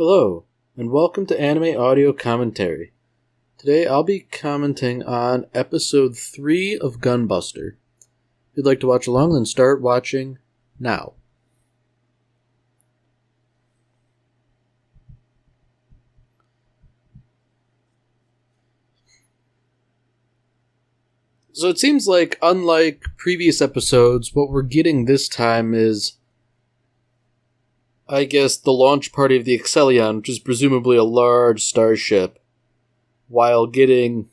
Hello, and welcome to Anime Audio Commentary. Today I'll be commenting on Episode 3 of Gunbuster. If you'd like to watch along, then start watching now. So it seems like, unlike previous episodes, what we're getting this time is, I guess, the launch party of the Eijitan, which is presumably a large starship, while getting,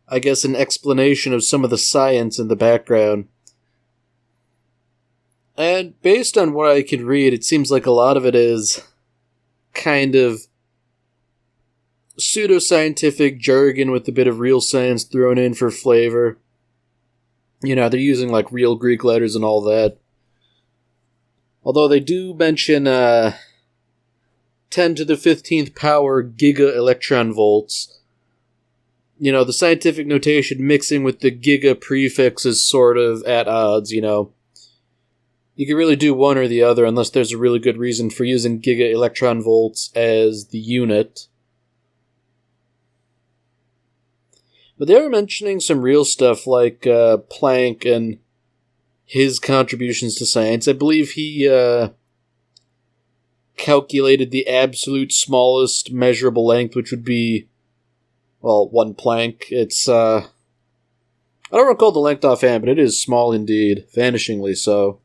I guess, an explanation of some of the science in the background. And based on what I can read, it seems like a lot of it is kind of pseudoscientific jargon with a bit of real science thrown in for flavor. You know, they're using like real Greek letters and all that. Although they do mention 10 to the 15th power giga electron volts. You know, the scientific notation mixing with the giga prefix is sort of at odds, you know. You can really do one or the other unless there's a really good reason for using giga electron volts as the unit. But they are mentioning some real stuff like Planck and his contributions to science. I believe he calculated the absolute smallest measurable length, which would be, well, 1 Planck. It's, I don't recall the length offhand, but it is small indeed, vanishingly so.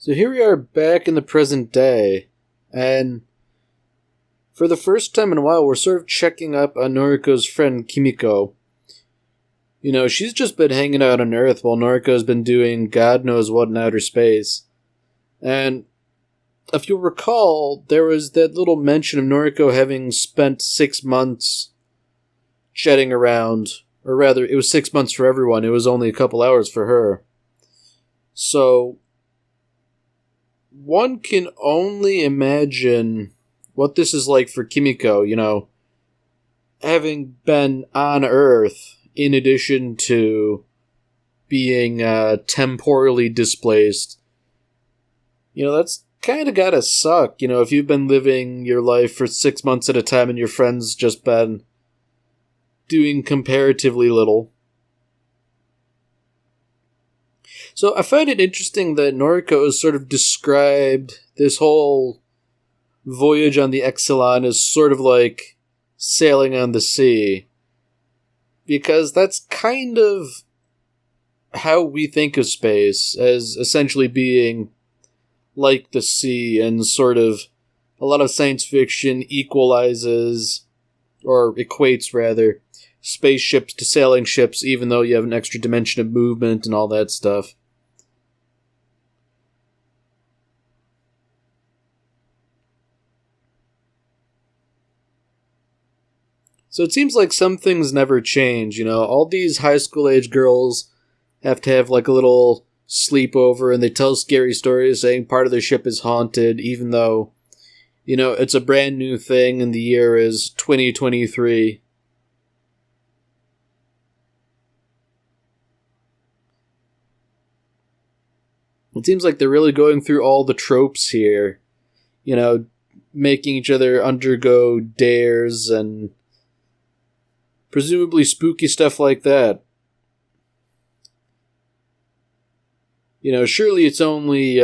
So here we are back in the present day, and for the first time in a while, we're sort of checking up on Noriko's friend Kimiko. You know, she's just been hanging out on Earth while Noriko's been doing God knows what in outer space. And if you'll recall, there was that little mention of Noriko having spent 6 months jetting around, or rather, it was 6 months for everyone, it was only a couple hours for her. So one can only imagine what this is like for Kimiko, you know, having been on Earth in addition to being temporally displaced. You know, that's kind of gotta suck, you know, if you've been living your life for 6 months at a time and your friend's just been doing comparatively little. So I find it interesting that Noriko has sort of described this whole voyage on the Exelon as sort of like sailing on the sea. Because that's kind of how we think of space, as essentially being like the sea, and sort of a lot of science fiction equalizes, or equates rather, spaceships to sailing ships, even though you have an extra dimension of movement and all that stuff. So it seems like some things never change, all these high school age girls have to have like a little sleepover and they tell scary stories saying part of the ship is haunted, even though, it's a brand new thing and the year is 2023. It seems like they're really going through all the tropes here, making each other undergo dares and presumably spooky stuff like that. Surely it's only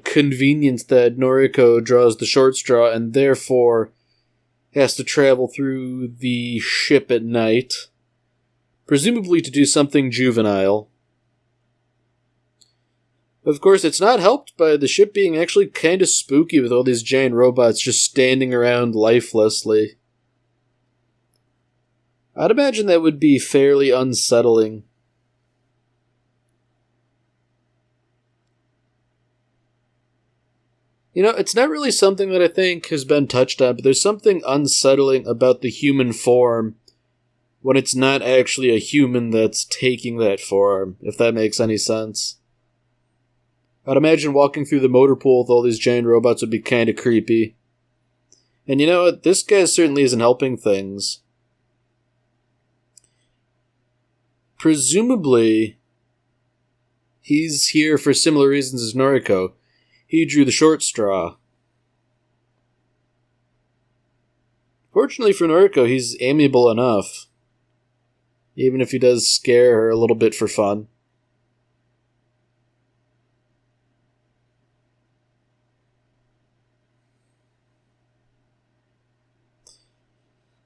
convenience that Noriko draws the short straw and therefore has to travel through the ship at night, presumably to do something juvenile. Of course, it's not helped by the ship being actually kind of spooky with all these giant robots just standing around lifelessly. I'd imagine that would be fairly unsettling. It's not really something that I think has been touched on, but there's something unsettling about the human form when it's not actually a human that's taking that form, if that makes any sense. I'd imagine walking through the motor pool with all these giant robots would be kind of creepy. And you know what? This guy certainly isn't helping things. Presumably, he's here for similar reasons as Noriko. He drew the short straw. Fortunately for Noriko, he's amiable enough. Even if he does scare her a little bit for fun.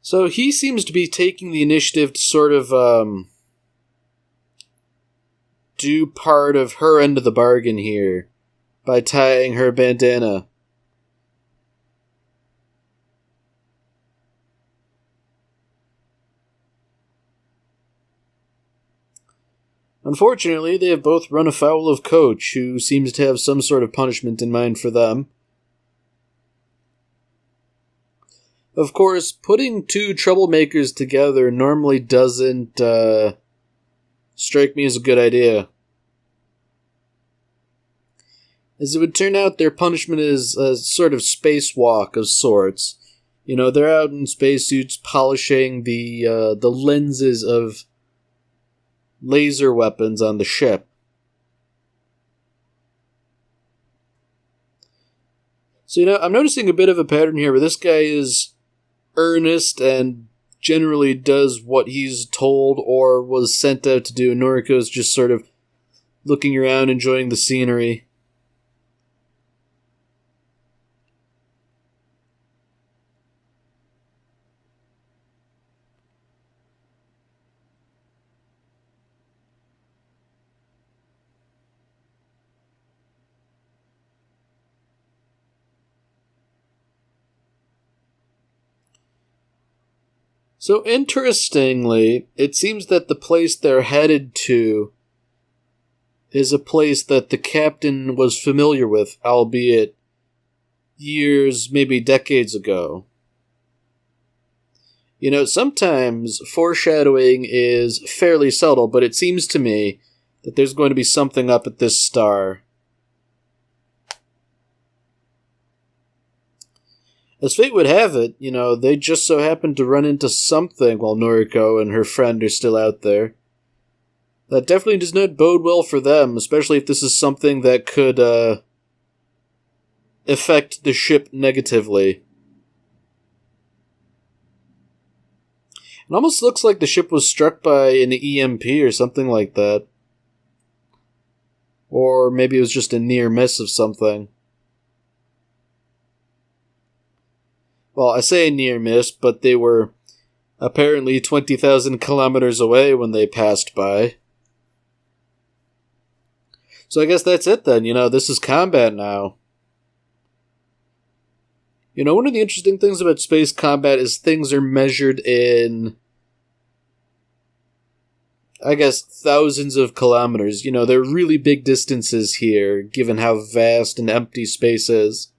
So he seems to be taking the initiative to sort of do part of her end of the bargain here by tying her bandana. Unfortunately, they have both run afoul of Coach, who seems to have some sort of punishment in mind for them. Of course, putting two troublemakers together normally doesn't strike me as a good idea. As it would turn out, their punishment is a sort of spacewalk of sorts. They're out in spacesuits polishing the lenses of laser weapons on the ship. So, I'm noticing a bit of a pattern here where this guy is earnest and generally does what he's told or was sent out to do, and Noriko's just sort of looking around, enjoying the scenery. So interestingly, it seems that the place they're headed to is a place that the captain was familiar with, albeit years, maybe decades ago. Sometimes foreshadowing is fairly subtle, but it seems to me that there's going to be something up at this star. As fate would have it, they just so happen to run into something while Noriko and her friend are still out there. That definitely does not bode well for them, especially if this is something that could affect the ship negatively. It almost looks like the ship was struck by an EMP or something like that. Or maybe it was just a near miss of something. Well, I say near miss, but they were apparently 20,000 kilometers away when they passed by. So I guess that's it then, this is combat now. One of the interesting things about space combat is things are measured in, I guess, thousands of kilometers. There are really big distances here, given how vast and empty space is.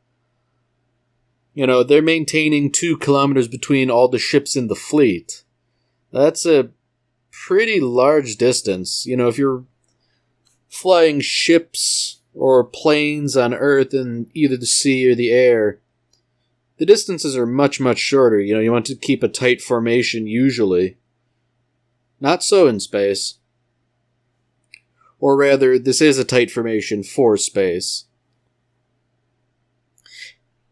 They're maintaining 2 kilometers between all the ships in the fleet. That's a pretty large distance. You know, if you're flying ships or planes on Earth in either the sea or the air, the distances are much, much shorter. You know, you want to keep a tight formation usually. Not so in space. Or rather, this is a tight formation for space.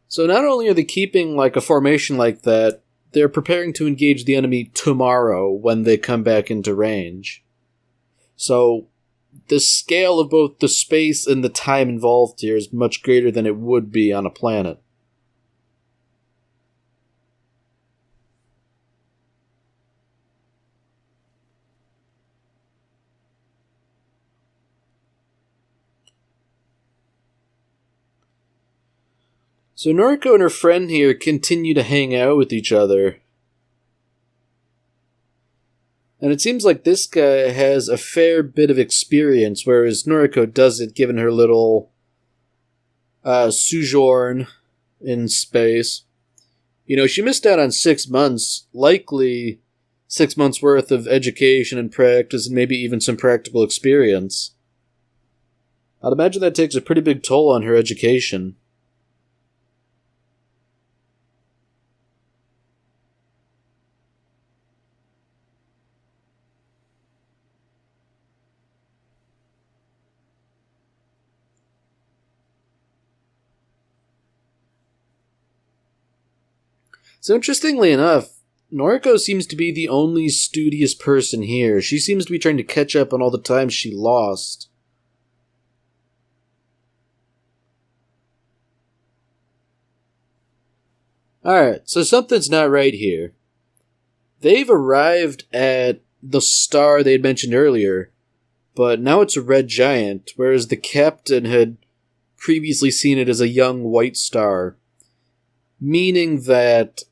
So not only are they keeping like a formation like that, they're preparing to engage the enemy tomorrow when they come back into range. So the scale of both the space and the time involved here is much greater than it would be on a planet. So Noriko and her friend here continue to hang out with each other. And it seems like this guy has a fair bit of experience, whereas Noriko doesn't, given her little sojourn in space. You know, she missed out on 6 months, likely 6 months worth of education and practice, and maybe even some practical experience. I'd imagine that takes a pretty big toll on her education. So interestingly enough, Noriko seems to be the only studious person here. She seems to be trying to catch up on all the time she lost. Alright, so something's not right here. They've arrived at the star they had mentioned earlier, but now it's a red giant, whereas the captain had previously seen it as a young white star. Meaning that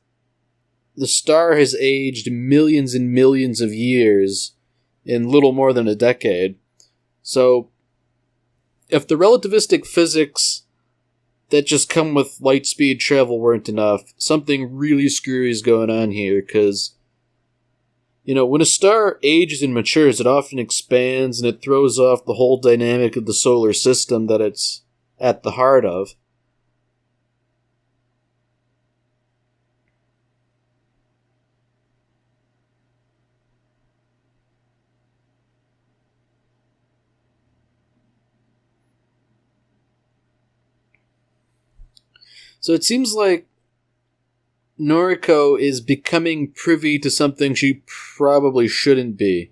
the star has aged millions and millions of years in little more than a decade. So, if the relativistic physics that just come with light speed travel weren't enough, something really screwy is going on here, because, you know, when a star ages and matures, it often expands and it throws off the whole dynamic of the solar system that it's at the heart of. So it seems like Noriko is becoming privy to something she probably shouldn't be.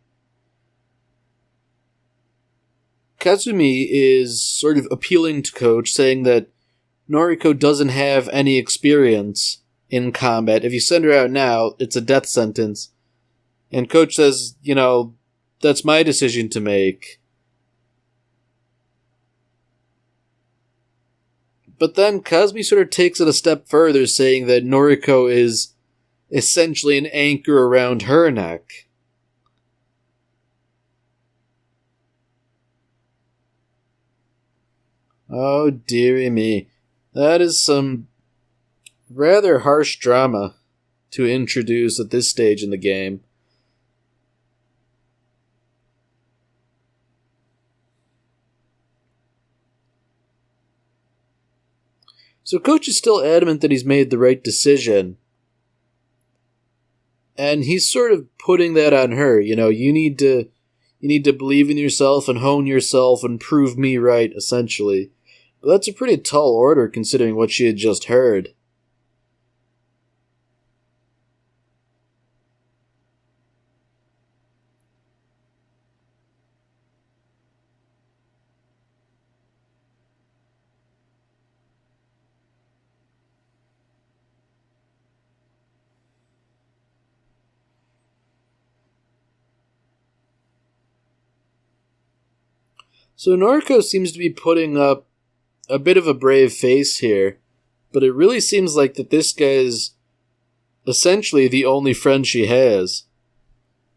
Kazumi is sort of appealing to Coach, saying that Noriko doesn't have any experience in combat. If you send her out now, it's a death sentence. And Coach says, you know, that's my decision to make. But then Kazumi sort of takes it a step further, saying that Noriko is essentially an anchor around her neck. Oh, dearie me. That is some rather harsh drama to introduce at this stage in the game. So Coach is still adamant that he's made the right decision. And he's sort of putting that on her. You know, you need to believe in yourself and hone yourself and prove me right, essentially. But that's a pretty tall order considering what she had just heard. So Noriko seems to be putting up a bit of a brave face here, but it really seems like that this guy is essentially the only friend she has.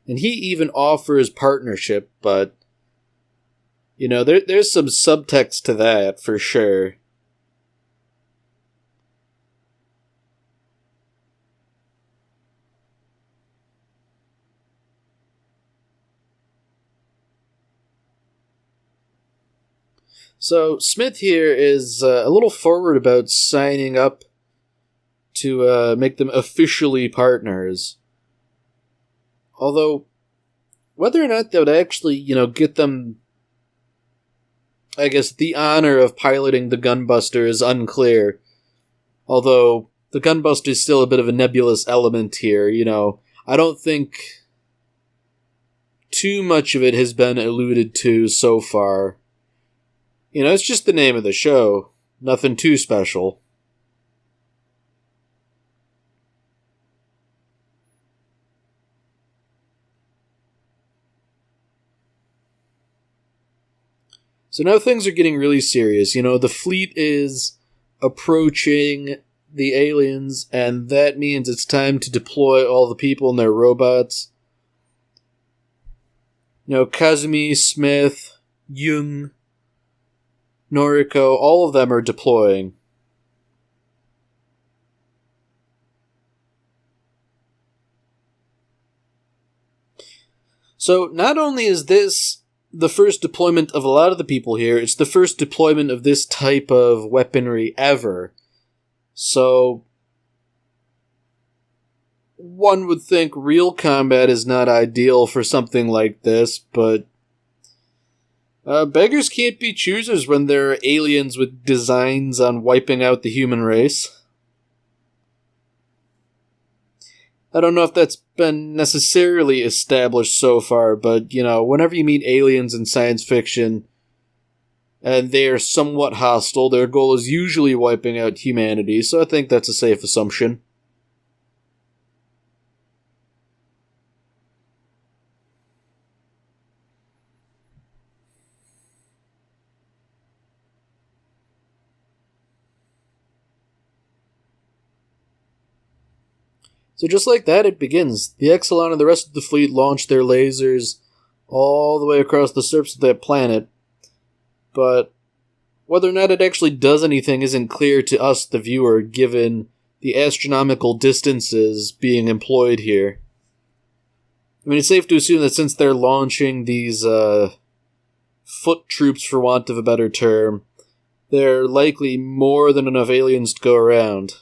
And he even offers partnership, but, you know, there's some subtext to that, for sure. So Smith here is a little forward about signing up to make them officially partners. Although, whether or not they would actually, get them, I guess, the honor of piloting the Gunbuster is unclear. Although, the Gunbuster is still a bit of a nebulous element here, I don't think too much of it has been alluded to so far. It's just the name of the show. Nothing too special. So now things are getting really serious. The fleet is approaching the aliens, and that means it's time to deploy all the people and their robots. Kazumi, Smith, Jung, Noriko, all of them are deploying. So not only is this the first deployment of a lot of the people here, it's the first deployment of this type of weaponry ever. So one would think real combat is not ideal for something like this, but beggars can't be choosers when there are aliens with designs on wiping out the human race. I don't know if that's been necessarily established so far, but, whenever you meet aliens in science fiction, and they are somewhat hostile, their goal is usually wiping out humanity, so I think that's a safe assumption. So just like that, it begins. The Exelon and the rest of the fleet launch their lasers all the way across the surface of that planet. But whether or not it actually does anything isn't clear to us, the viewer, given the astronomical distances being employed here. I mean, it's safe to assume that since they're launching these foot troops, for want of a better term, there are likely more than enough aliens to go around.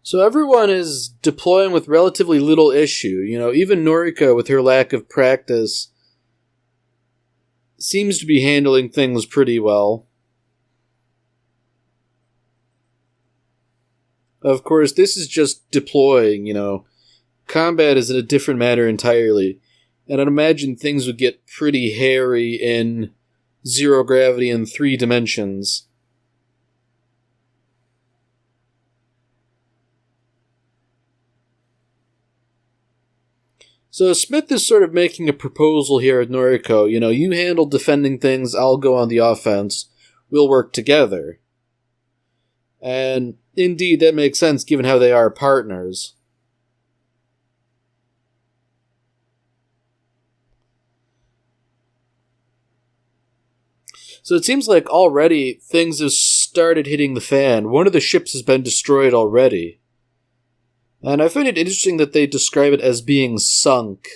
So everyone is deploying with relatively little issue. Even Noriko, with her lack of practice, seems to be handling things pretty well. Of course, this is just deploying, Combat is a different matter entirely. And I'd imagine things would get pretty hairy in zero gravity in 3 dimensions. So Smith is sort of making a proposal here at Noriko. You handle defending things, I'll go on the offense. We'll work together. And indeed, that makes sense given how they are partners. So it seems like already things have started hitting the fan. One of the ships has been destroyed already. And I find it interesting that they describe it as being sunk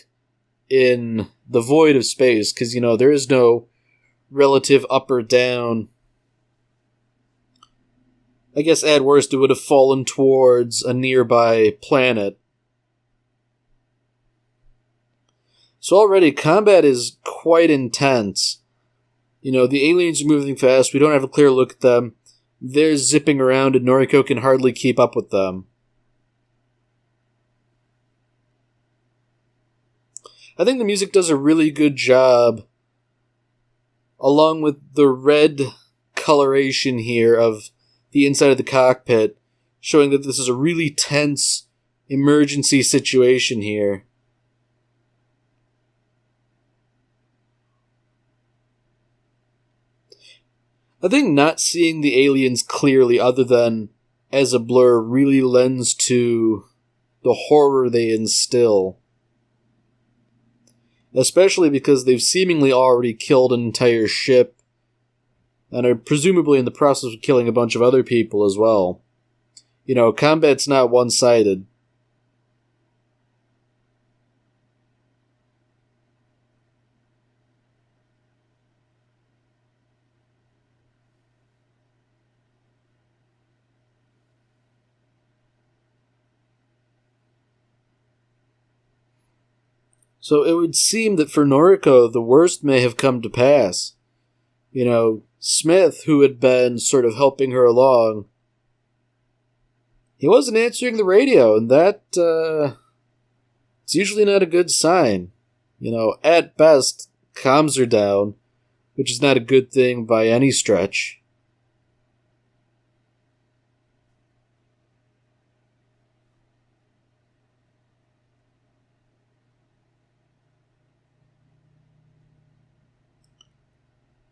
in the void of space, because, there is no relative up or down. I guess at worst it would have fallen towards a nearby planet. So already combat is quite intense. The aliens are moving fast, we don't have a clear look at them. They're zipping around and Noriko can hardly keep up with them. I think the music does a really good job, along with the red coloration here of the inside of the cockpit, showing that this is a really tense emergency situation here. I think not seeing the aliens clearly other than as a blur really lends to the horror they instill. Especially because they've seemingly already killed an entire ship and are presumably in the process of killing a bunch of other people as well. You know, combat's not one-sided. So it would seem that for Noriko, the worst may have come to pass. You know, Smith, who had been sort of helping her along, he wasn't answering the radio, and that, it's usually not a good sign. You know, at best, comms are down, which is not a good thing by any stretch.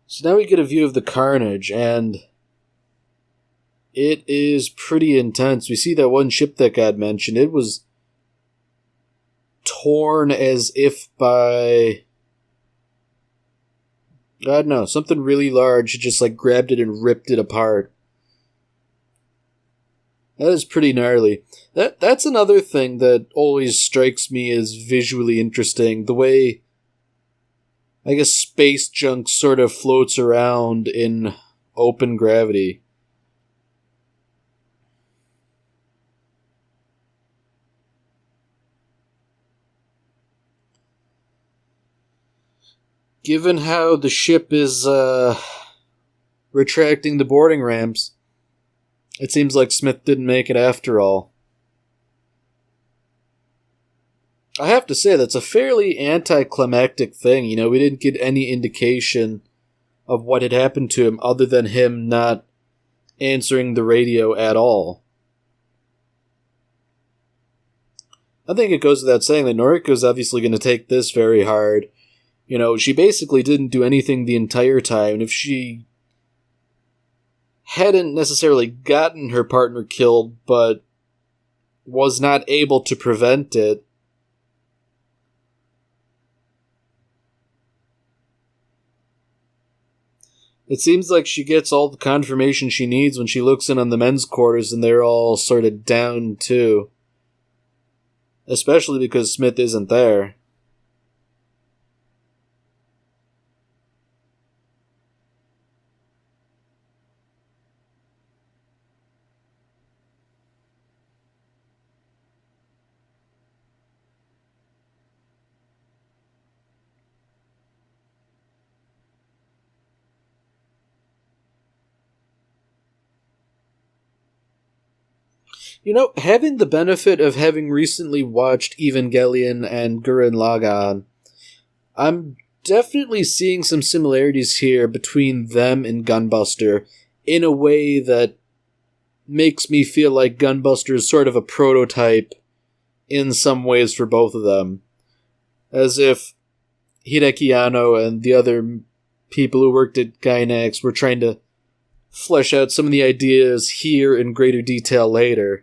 So now we get a view of the carnage, and it is pretty intense. We see that one ship that got mentioned. It was torn as if by, I don't know, something really large just like grabbed it and ripped it apart. That is pretty gnarly. That's another thing that always strikes me as visually interesting. The way, I guess, space junk sort of floats around in open gravity. Given how the ship is retracting the boarding ramps, it seems like Smith didn't make it after all. I have to say, that's a fairly anticlimactic thing. You know, we didn't get any indication of what had happened to him other than him not answering the radio at all. I think it goes without saying that Noriko's obviously going to take this very hard. You know, she basically didn't do anything the entire time, and if she hadn't necessarily gotten her partner killed, but was not able to prevent it, it seems like she gets all the confirmation she needs when she looks in on the men's quarters and they're all sort of down too. Especially because Smith isn't there. You know, having the benefit of having recently watched Evangelion and Gurren Lagann, I'm definitely seeing some similarities here between them and Gunbuster in a way that makes me feel like Gunbuster is sort of a prototype in some ways for both of them. As if Hideki Anno and the other people who worked at Gainax were trying to flesh out some of the ideas here in greater detail later.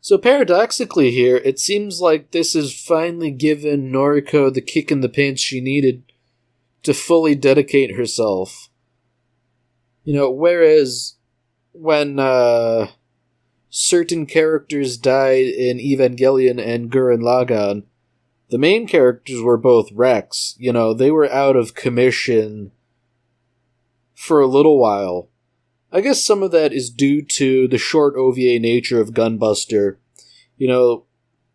So paradoxically here, it seems like this has finally given Noriko the kick in the pants she needed to fully dedicate herself. You know, whereas when certain characters died in Evangelion and Gurren Lagann, the main characters were both wrecks. You know, they were out of commission for a little while. I guess some of that is due to the short OVA nature of Gunbuster. You know,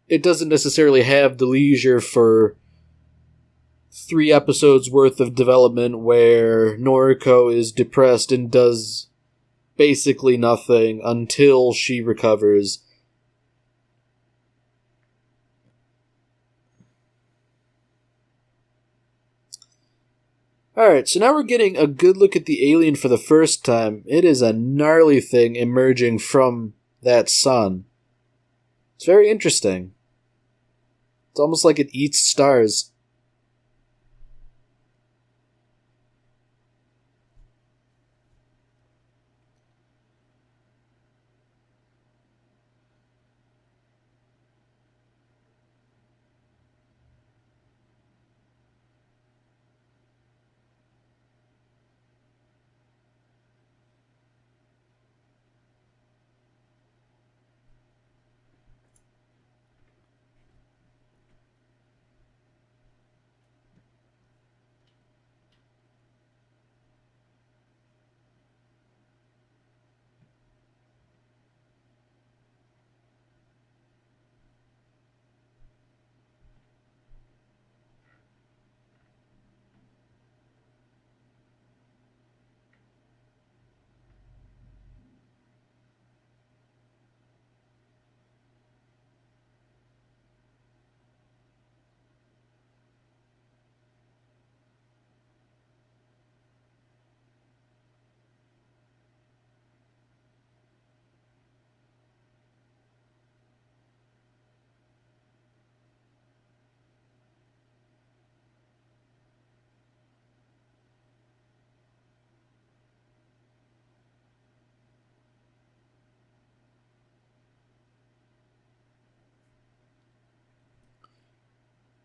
it doesn't necessarily have the leisure for 3 episodes worth of development where Noriko is depressed and does basically nothing until she recovers. Alright, so now we're getting a good look at the alien for the first time. It is a gnarly thing emerging from that sun. It's very interesting. It's almost like it eats stars.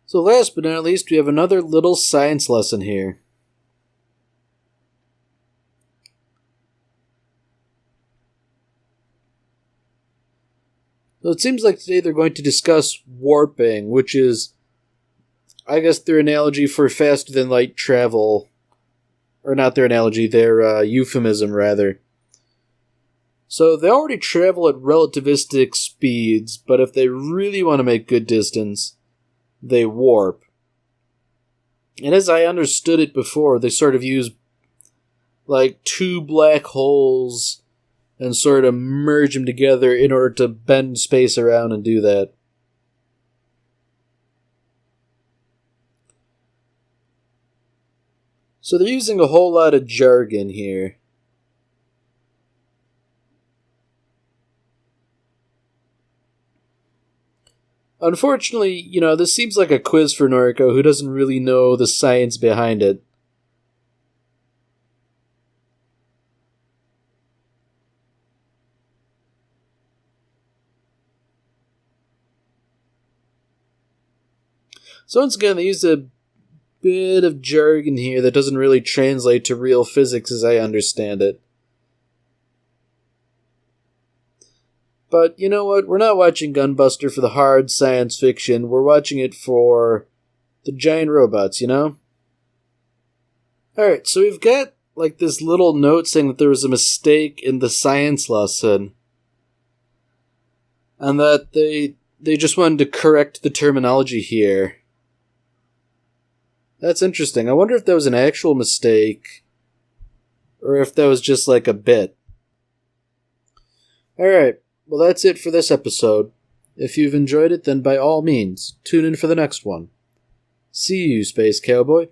So last but not least, we have another little science lesson here. So it seems like today they're going to discuss warping, which is, I guess, their analogy for faster than light travel. Or not their analogy, their euphemism, rather. So they already travel at relativistic speeds, but if they really want to make good distance, they warp. And as I understood it before, they sort of use like two black holes and sort of merge them together in order to bend space around and do that. So they're using a whole lot of jargon here. Unfortunately, this seems like a quiz for Noriko, who doesn't really know the science behind it. So once again, they use a bit of jargon here that doesn't really translate to real physics as I understand it. But you know what? We're not watching Gunbuster for the hard science fiction. We're watching it for the giant robots, Alright, so we've got like this little note saying that there was a mistake in the science lesson. And that they just wanted to correct the terminology here. That's interesting. I wonder if that was an actual mistake, or if that was just like a bit. Alright. Well, that's it for this episode. If you've enjoyed it, then by all means, tune in for the next one. See you, Space Cowboy.